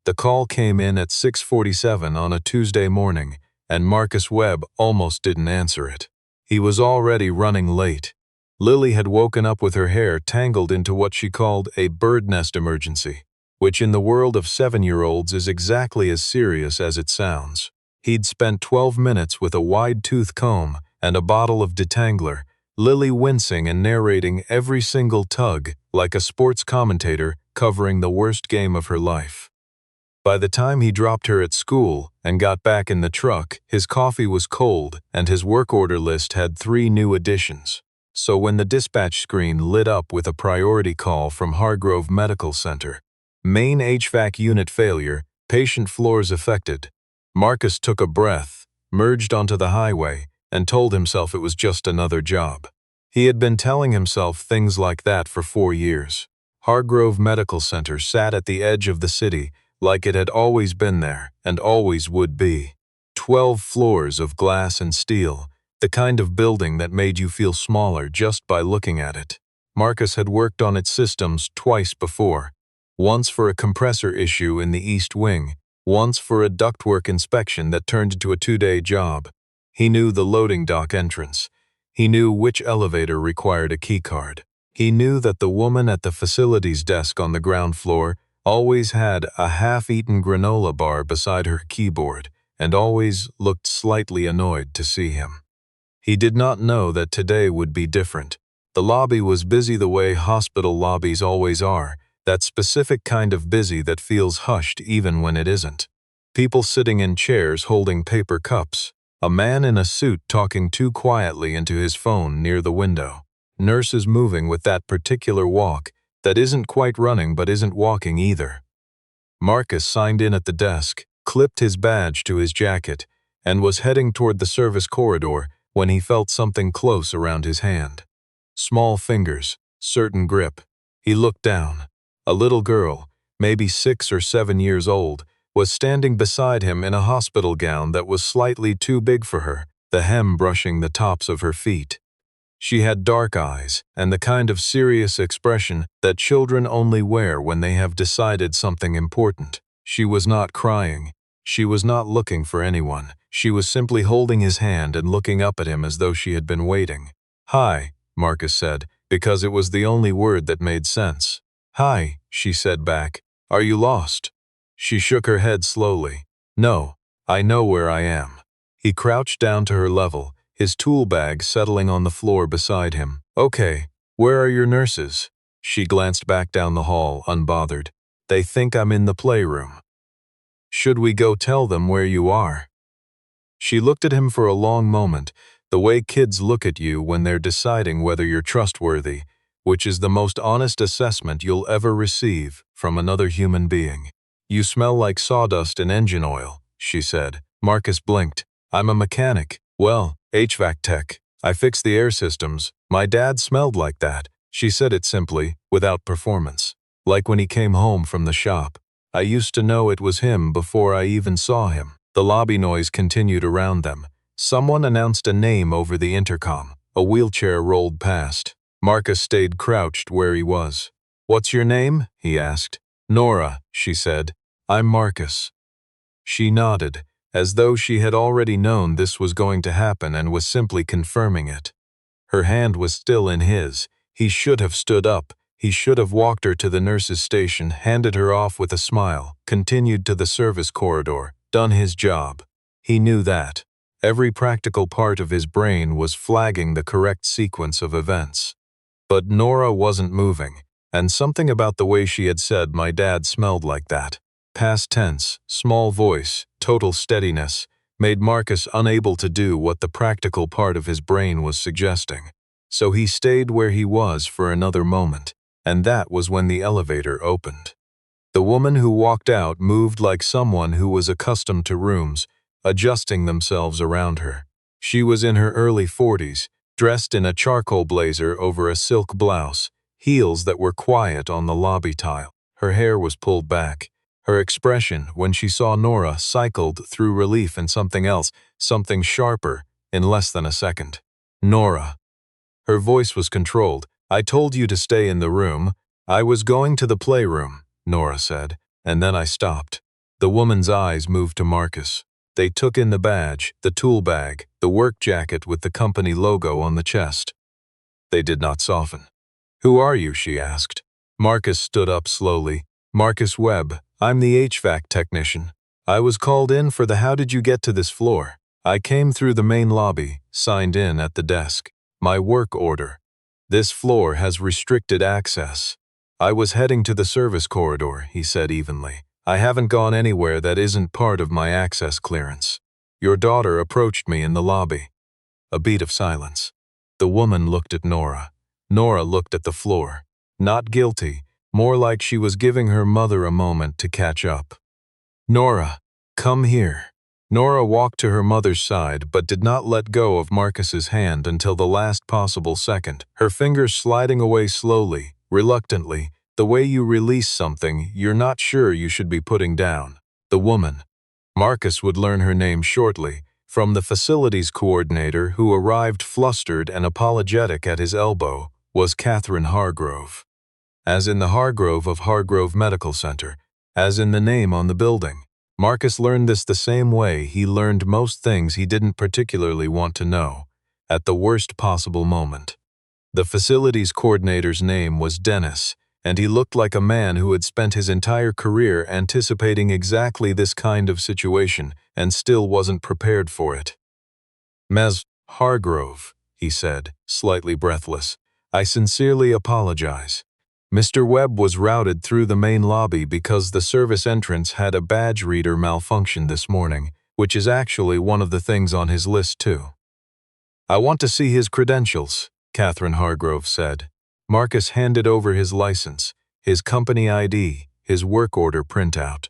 The call came in at 6:47 on a Tuesday morning, and Marcus Webb almost didn't answer it. He was already running late. Lily had woken up with her hair tangled into what she called a bird nest emergency, which in the world of 7-year-olds is exactly as serious as it sounds. He'd spent 12 minutes with a wide-tooth comb and a bottle of detangler, Lily wincing and narrating every single tug like a sports commentator covering the worst game of her life. By the time he dropped her at school and got back in the truck, his coffee was cold and his work order list had 3 new additions. So when the dispatch screen lit up with a priority call from Hargrove Medical Center, main HVAC unit failure, patient floors affected, Marcus took a breath, merged onto the highway, and told himself it was just another job. He had been telling himself things like that for 4 years. Hargrove Medical Center sat at the edge of the city like it had always been there and always would be. 12 floors of glass and steel, the kind of building that made you feel smaller just by looking at it. Marcus had worked on its systems twice before, once for a compressor issue in the East Wing, once for a ductwork inspection that turned into a 2-day job. He knew the loading dock entrance. He knew which elevator required a keycard. He knew that the woman at the facilities desk on the ground floor always had a half-eaten granola bar beside her keyboard and always looked slightly annoyed to see him. He did not know that today would be different. The lobby was busy the way hospital lobbies always are, that specific kind of busy that feels hushed even when it isn't. People sitting in chairs holding paper cups. A man in a suit talking too quietly into his phone near the window. Nurses moving with that particular walk that isn't quite running but isn't walking either. Marcus signed in at the desk, clipped his badge to his jacket, and was heading toward the service corridor when he felt something close around his hand. Small fingers, certain grip. He looked down. A little girl, maybe 6 or 7 years old, was standing beside him in a hospital gown that was slightly too big for her, the hem brushing the tops of her feet. She had dark eyes and the kind of serious expression that children only wear when they have decided something important. She was not crying. She was not looking for anyone. She was simply holding his hand and looking up at him as though she had been waiting. "Hi," Marcus said, because it was the only word that made sense. "Hi," she said back. "Are you lost?" She shook her head slowly. "No, I know where I am." He crouched down to her level, his tool bag settling on the floor beside him. "Okay, where are your nurses?" She glanced back down the hall, unbothered. "They think I'm in the playroom." "Should we go tell them where you are?" She looked at him for a long moment, the way kids look at you when they're deciding whether you're trustworthy, which is the most honest assessment you'll ever receive from another human being. "You smell like sawdust and engine oil," she said. Marcus blinked. "I'm a mechanic. Well, HVAC tech. I fix the air systems. My dad smelled like that." She said it simply, without performance. Like when he came home from the shop. "I used to know it was him before I even saw him." The lobby noise continued around them. Someone announced a name over the intercom. A wheelchair rolled past. Marcus stayed crouched where he was. "What's your name?" he asked. "Nora," she said. "I'm Marcus." She nodded, as though she had already known this was going to happen and was simply confirming it. Her hand was still in his. He should have stood up. He should have walked her to the nurse's station, handed her off with a smile, continued to the service corridor, done his job. He knew that. Every practical part of his brain was flagging the correct sequence of events. But Nora wasn't moving, and something about the way she had said my dad smelled like that. Past tense, small voice, total steadiness, made Marcus unable to do what the practical part of his brain was suggesting. So he stayed where he was for another moment, and that was when the elevator opened. The woman who walked out moved like someone who was accustomed to rooms, adjusting themselves around her. She was in her early 40s, dressed in a charcoal blazer over a silk blouse, heels that were quiet on the lobby tile. Her hair was pulled back. Her expression, when she saw Nora, cycled through relief and something else, something sharper, in less than a second. "Nora." Her voice was controlled. "I told you to stay in the room. I was going to the playroom," Nora said, "and then I stopped." The woman's eyes moved to Marcus. They took in the badge, the tool bag, the work jacket with the company logo on the chest. They did not soften. "Who are you?" she asked. Marcus stood up slowly. "Marcus Webb. I'm the HVAC technician. I was called in for the how did you get to this floor? I came through the main lobby, signed in at the desk. My work order. This floor has restricted access." "I was heading to the service corridor," he said evenly. "I haven't gone anywhere that isn't part of my access clearance. Your daughter approached me in the lobby." A beat of silence. The woman looked at Nora. Nora looked at the floor. Not guilty, more like she was giving her mother a moment to catch up. "Nora, come here." Nora walked to her mother's side but did not let go of Marcus's hand until the last possible second, her fingers sliding away slowly, reluctantly, the way you release something you're not sure you should be putting down. The woman. Marcus would learn her name shortly, from the facilities coordinator who arrived flustered and apologetic at his elbow, was Catherine Hargrove. As in the Hargrove of Hargrove Medical Center, as in the name on the building. Marcus learned this the same way he learned most things he didn't particularly want to know, at the worst possible moment. The facilities coordinator's name was Dennis, and he looked like a man who had spent his entire career anticipating exactly this kind of situation and still wasn't prepared for it. "Ms. Hargrove," he said, slightly breathless, "I sincerely apologize. Mr. Webb was routed through the main lobby because the service entrance had a badge reader malfunction this morning, which is actually one of the things on his list too." "I want to see his credentials," Catherine Hargrove said. Marcus handed over his license, his company ID, his work order printout.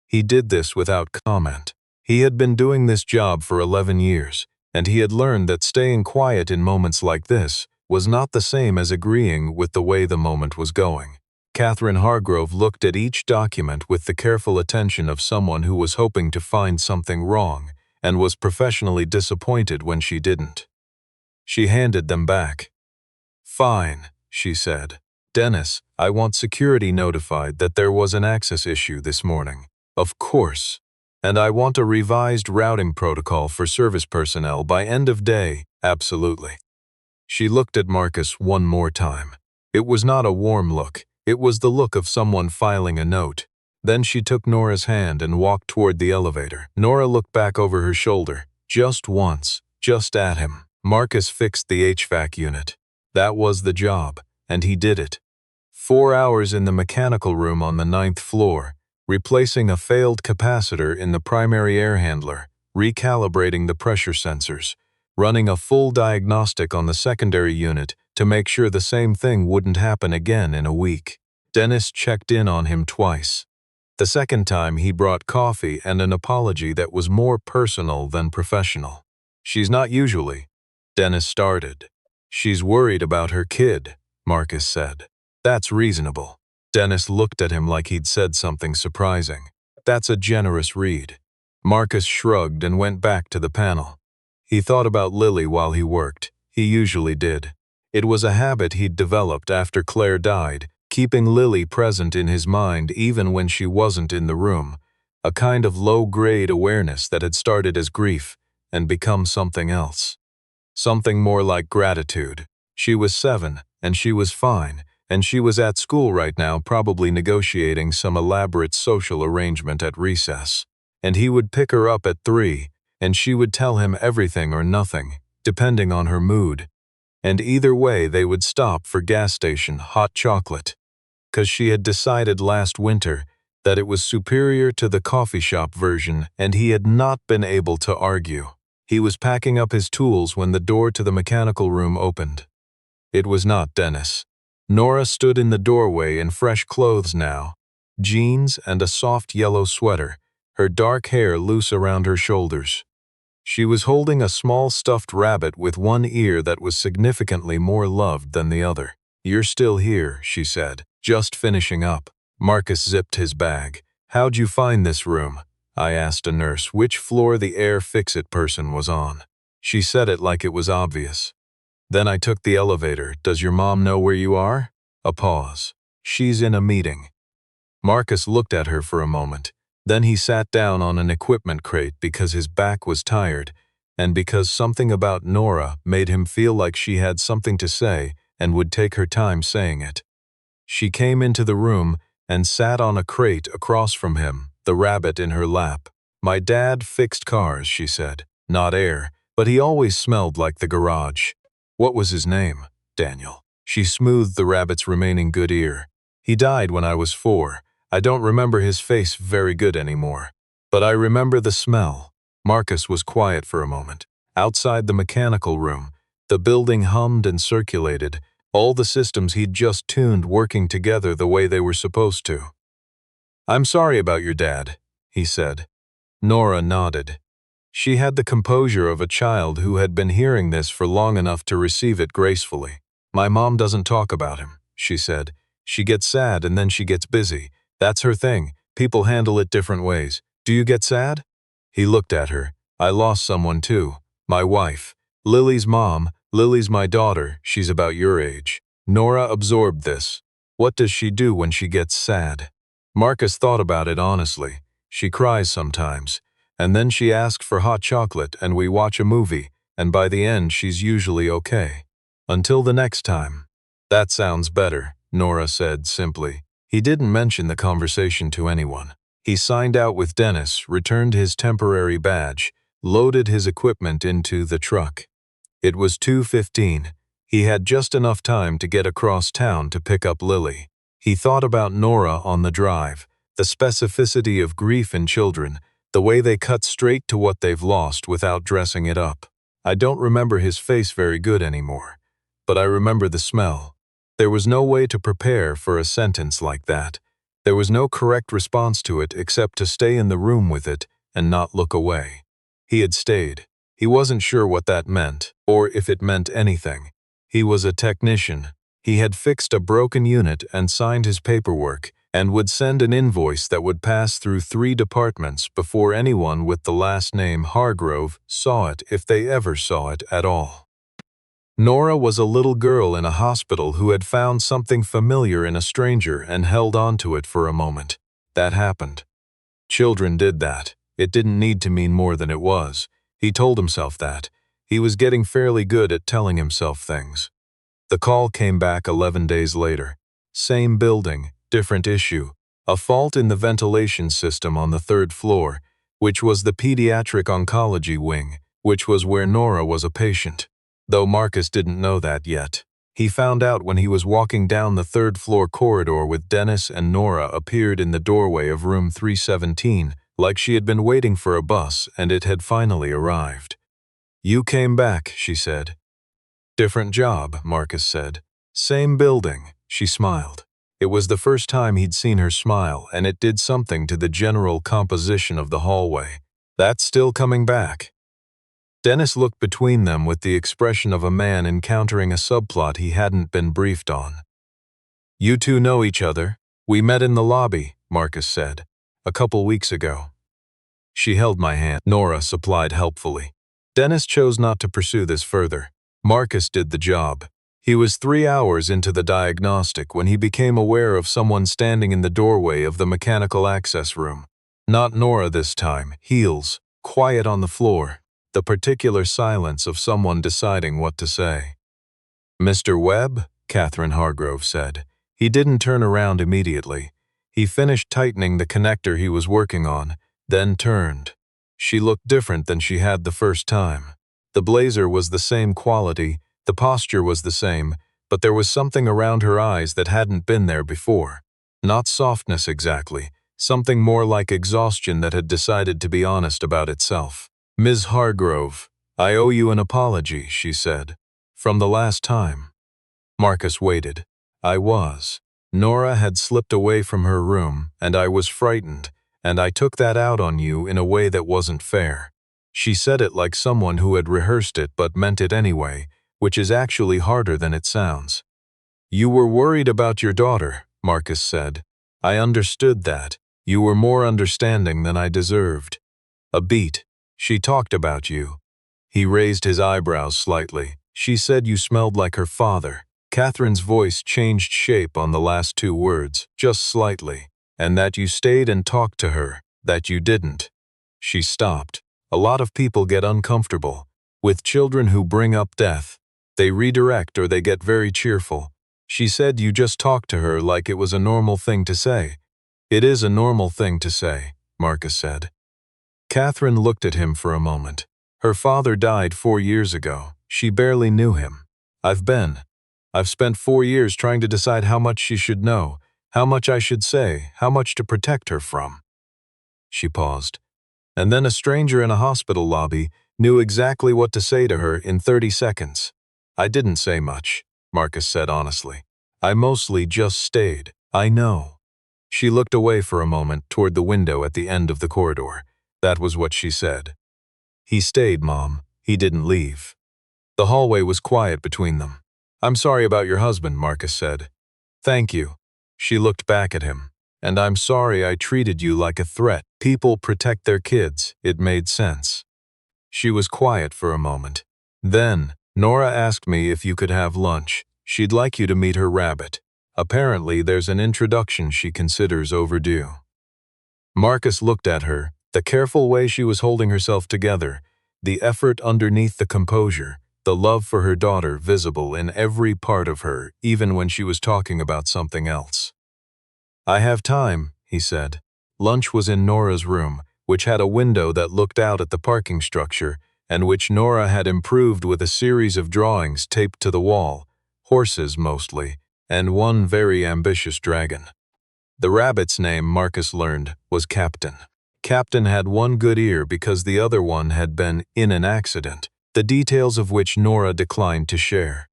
He did this without comment. He had been doing this job for 11 years, and he had learned that staying quiet in moments like this was not the same as agreeing with the way the moment was going. Catherine Hargrove looked at each document with the careful attention of someone who was hoping to find something wrong and was professionally disappointed when she didn't. She handed them back. "Fine," she said. "Dennis, I want security notified that there was an access issue this morning. Of course. And I want a revised routing protocol for service personnel by end of day, absolutely." She looked at Marcus one more time. It was not a warm look, it was the look of someone filing a note. Then she took Nora's hand and walked toward the elevator. Nora looked back over her shoulder, just once, just at him. Marcus fixed the HVAC unit. That was the job, and he did it. 4 hours in the mechanical room on the 9th floor, replacing a failed capacitor in the primary air handler, recalibrating the pressure sensors, running a full diagnostic on the secondary unit to make sure the same thing wouldn't happen again in a week. Dennis checked in on him twice. The second time he brought coffee and an apology that was more personal than professional. "She's not usually," Dennis started. "She's worried about her kid," Marcus said. "That's reasonable." Dennis looked at him like he'd said something surprising. "That's a generous read." Marcus shrugged and went back to the panel. He thought about Lily while he worked. He usually did. It was a habit he'd developed after Claire died, keeping Lily present in his mind even when she wasn't in the room, a kind of low-grade awareness that had started as grief and become something else. Something more like gratitude. She was 7, and she was fine, and she was at school right now probably negotiating some elaborate social arrangement at recess. And he would pick her up at 3, and she would tell him everything or nothing, depending on her mood. And either way they would stop for gas station hot chocolate. 'Cause she had decided last winter that it was superior to the coffee shop version and he had not been able to argue. He was packing up his tools when the door to the mechanical room opened. It was not Dennis. Nora stood in the doorway in fresh clothes now, jeans and a soft yellow sweater, her dark hair loose around her shoulders. She was holding a small stuffed rabbit with one ear that was significantly more loved than the other. "You're still here," she said, "just finishing up." Marcus zipped his bag. "How'd you find this room?" I asked a nurse which floor the air fix-it person was on. She said it like it was obvious. "Then I took the elevator. Does your mom know where you are?" A pause. "She's in a meeting." Marcus looked at her for a moment. Then he sat down on an equipment crate because his back was tired, and because something about Nora made him feel like she had something to say and would take her time saying it. She came into the room and sat on a crate across from him, the rabbit in her lap. "My dad fixed cars," she said. "Not air, but he always smelled like the garage." "What was his name?" "Daniel." She smoothed the rabbit's remaining good ear. "He died when I was 4. I don't remember his face very good anymore. But I remember the smell." Marcus was quiet for a moment. Outside the mechanical room, the building hummed and circulated, all the systems he'd just tuned working together the way they were supposed to. "I'm sorry about your dad," he said. Nora nodded. She had the composure of a child who had been hearing this for long enough to receive it gracefully. "My mom doesn't talk about him," she said. "She gets sad and then she gets busy. That's her thing. People handle it different ways. Do you get sad?" He looked at her. "I lost someone too. My wife. Lily's mom. Lily's my daughter. She's about your age." Nora absorbed this. What does she do when she gets sad? Marcus thought about it honestly. She cries sometimes. And then she asks for hot chocolate and we watch a movie, and by the end she's usually okay. Until the next time. "That sounds better," Nora said simply. He didn't mention the conversation to anyone. He signed out with Dennis, returned his temporary badge, loaded his equipment into the truck. It was 2:15. He had just enough time to get across town to pick up Lily. He thought about Nora on the drive, the specificity of grief in children, the way they cut straight to what they've lost without dressing it up. "I don't remember his face very good anymore, but I remember the smell." There was no way to prepare for a sentence like that. There was no correct response to it except to stay in the room with it and not look away. He had stayed. He wasn't sure what that meant, or if it meant anything. He was a technician. He had fixed a broken unit and signed his paperwork, and would send an invoice that would pass through 3 departments before anyone with the last name Hargrove saw it, if they ever saw it at all. Nora was a little girl in a hospital who had found something familiar in a stranger and held on to it for a moment. That happened. Children did that. It didn't need to mean more than it was. He told himself that. He was getting fairly good at telling himself things. The call came back 11 days later. Same building, different issue. A fault in the ventilation system on the 3rd floor, which was the pediatric oncology wing, which was where Nora was a patient. Though Marcus didn't know that yet. He found out when he was walking down the 3rd floor corridor with Dennis, and Nora appeared in the doorway of room 317, like she had been waiting for a bus and it had finally arrived. "You came back," she said. "Different job," Marcus said. "Same building," she smiled. It was the first time he'd seen her smile, and it did something to the general composition of the hallway. "That's still coming back." Dennis looked between them with the expression of a man encountering a subplot he hadn't been briefed on. "You two know each other. We met in the lobby," Marcus said, "a couple weeks ago." She held my hand, Nora supplied helpfully. Dennis chose not to pursue this further. Marcus did the job. He was 3 hours into the diagnostic when he became aware of someone standing in the doorway of the mechanical access room. Not Nora this time, heels, quiet on the floor. The particular silence of someone deciding what to say. "Mr. Webb?" Catherine Hargrove said. He didn't turn around immediately. He finished tightening the connector he was working on, then turned. She looked different than she had the first time. The blazer was the same quality, the posture was the same, but there was something around her eyes that hadn't been there before. Not softness exactly, something more like exhaustion that had decided to be honest about itself. "Ms. Hargrove, I owe you an apology," she said. "From the last time." Marcus waited. "I was. Nora had slipped away from her room, and I was frightened, and I took that out on you in a way that wasn't fair." She said it like someone who had rehearsed it but meant it anyway, which is actually harder than it sounds. "You were worried about your daughter," Marcus said. "I understood that. You were more understanding than I deserved." A beat. "She talked about you." He raised his eyebrows slightly. "She said you smelled like her father." Catherine's voice changed shape on the last 2 words, just slightly. "And that you stayed and talked to her. that you didn't." She stopped. A lot of people get uncomfortable. With children who bring up death, they redirect or they get very cheerful. She said you just talked to her like it was a normal thing to say. "It is a normal thing to say," Marcus said. Catherine looked at him for a moment. Her father died 4 years ago. She barely knew him. I've spent 4 years trying to decide how much she should know, how much I should say, how much to protect her from." She paused. "And then a stranger in a hospital lobby knew exactly what to say to her in 30 seconds. I didn't say much," Marcus said honestly. "I mostly just stayed. I know." She looked away for a moment toward the window at the end of the corridor. That was what she said. "He stayed, Mom. He didn't leave." The hallway was quiet between them. "I'm sorry about your husband," Marcus said. "Thank you." She looked back at him. "And I'm sorry I treated you like a threat. People protect their kids." It made sense. She was quiet for a moment. "Then, Nora asked me if you could have lunch. She'd like you to meet her rabbit. Apparently there's an introduction she considers overdue." Marcus looked at her, the careful way she was holding herself together, the effort underneath the composure, the love for her daughter visible in every part of her, even when she was talking about something else. "I have time," he said. Lunch was in Nora's room, which had a window that looked out at the parking structure, and which Nora had improved with a series of drawings taped to the wall, horses mostly, and one very ambitious dragon. The rabbit's name, Marcus learned, was Captain. Captain had one good ear because the other one had been in an accident, the details of which Nora declined to share.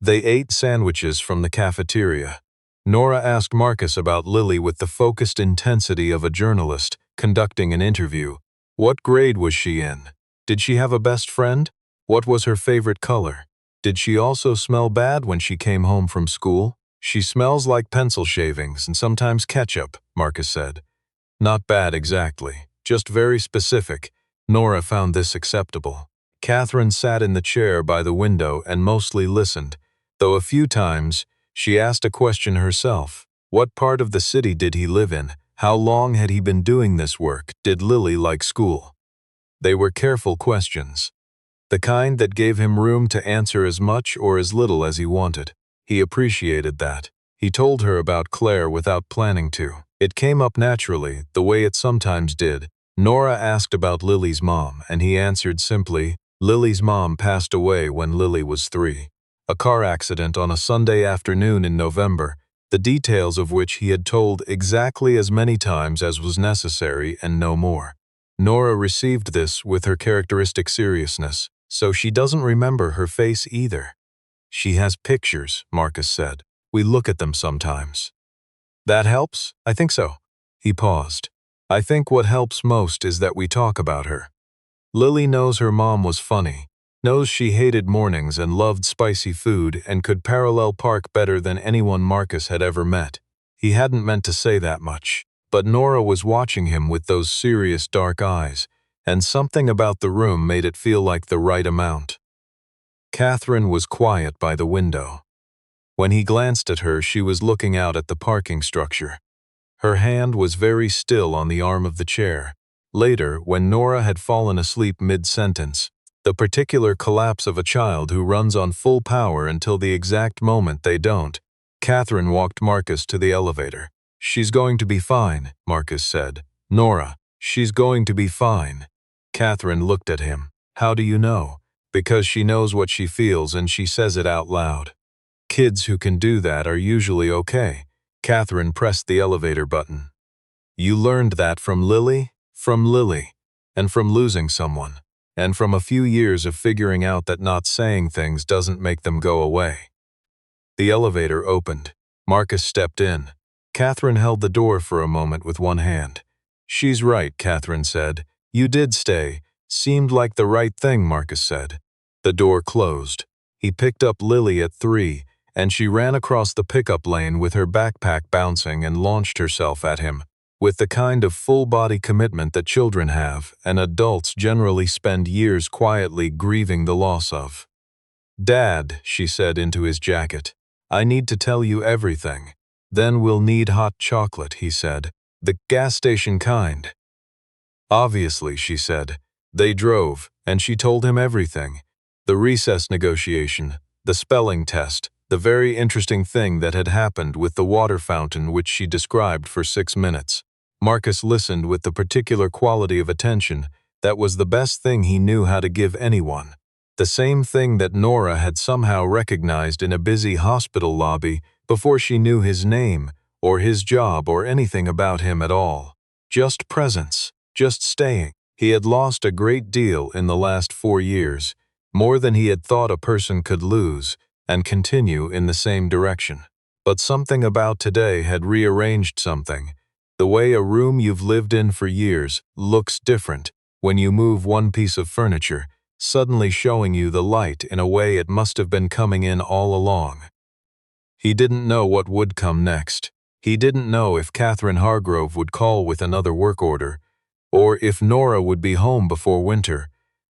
They ate sandwiches from the cafeteria. Nora asked Marcus about Lily with the focused intensity of a journalist conducting an interview. What grade was she in? Did she have a best friend? What was her favorite color? Did she also smell bad when she came home from school? "She smells like pencil shavings and sometimes ketchup," Marcus said. "Not bad exactly, just very specific." Nora found this acceptable. Catherine sat in the chair by the window and mostly listened, though a few times she asked a question herself. What part of the city did he live in? How long had he been doing this work? Did Lily like school? They were careful questions, the kind that gave him room to answer as much or as little as he wanted. He appreciated that. He told her about Claire without planning to. It came up naturally, the way it sometimes did. Nora asked about Lily's mom, and he answered simply, "Lily's mom passed away when Lily was 3. A car accident on a Sunday afternoon in November, the details of which he had told exactly as many times as was necessary and no more." Nora received this with her characteristic seriousness, so she doesn't remember her face either. "She has pictures," Marcus said. "We look at them sometimes." "That helps? I think so." He paused. "I think what helps most is that we talk about her. Lily knows her mom was funny, knows she hated mornings and loved spicy food and could parallel park better than anyone Marcus had ever met. He hadn't meant to say that much, but Nora was watching him with those serious dark eyes, and something about the room made it feel like the right amount. Catherine was quiet by the window. When he glanced at her, she was looking out at the parking structure. Her hand was very still on the arm of the chair. Later, when Nora had fallen asleep mid-sentence, the particular collapse of a child who runs on full power until the exact moment they don't, Catherine walked Marcus to the elevator. "She's going to be fine," Marcus said. "Nora, she's going to be fine." Catherine looked at him. "How do you know?" "Because she knows what she feels and she says it out loud. Kids who can do that are usually okay." Catherine pressed the elevator button. "You learned that from Lily?" "From Lily. And from losing someone. And from a few years of figuring out that not saying things doesn't make them go away." The elevator opened. Marcus stepped in. Catherine held the door for a moment with one hand. "She's right," Catherine said. "You did stay. Seemed like the right thing," Marcus said. The door closed. He picked up Lily at 3, and she ran across the pickup lane with her backpack bouncing and launched herself at him, with the kind of full-body commitment that children have and adults generally spend years quietly grieving the loss of. "Dad," she said into his jacket, "I need to tell you everything. Then we'll need hot chocolate," he said. "The gas station kind." Obviously, she said. They drove, and she told him everything. The recess negotiation, the spelling test, the very interesting thing that had happened with the water fountain which she described for 6 minutes. Marcus listened with the particular quality of attention that was the best thing he knew how to give anyone. The same thing that Nora had somehow recognized in a busy hospital lobby before she knew his name, or his job, or anything about him at all. Just presence, just staying. He had lost a great deal in the last 4 years, more than he had thought a person could lose, and continue in the same direction. But something about today had rearranged something. The way a room you've lived in for years looks different when you move one piece of furniture, suddenly showing you the light in a way it must have been coming in all along. He didn't know what would come next. He didn't know if Catherine Hargrove would call with another work order, or if Nora would be home before winter,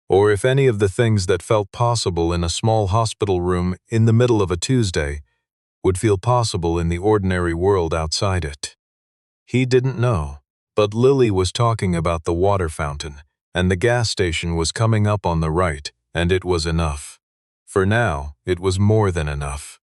or if any of the things that felt possible in a small hospital room in the middle of a Tuesday would feel possible in the ordinary world outside it. He didn't know, but Lily was talking about the water fountain, and the gas station was coming up on the right, and it was enough. For now, it was more than enough.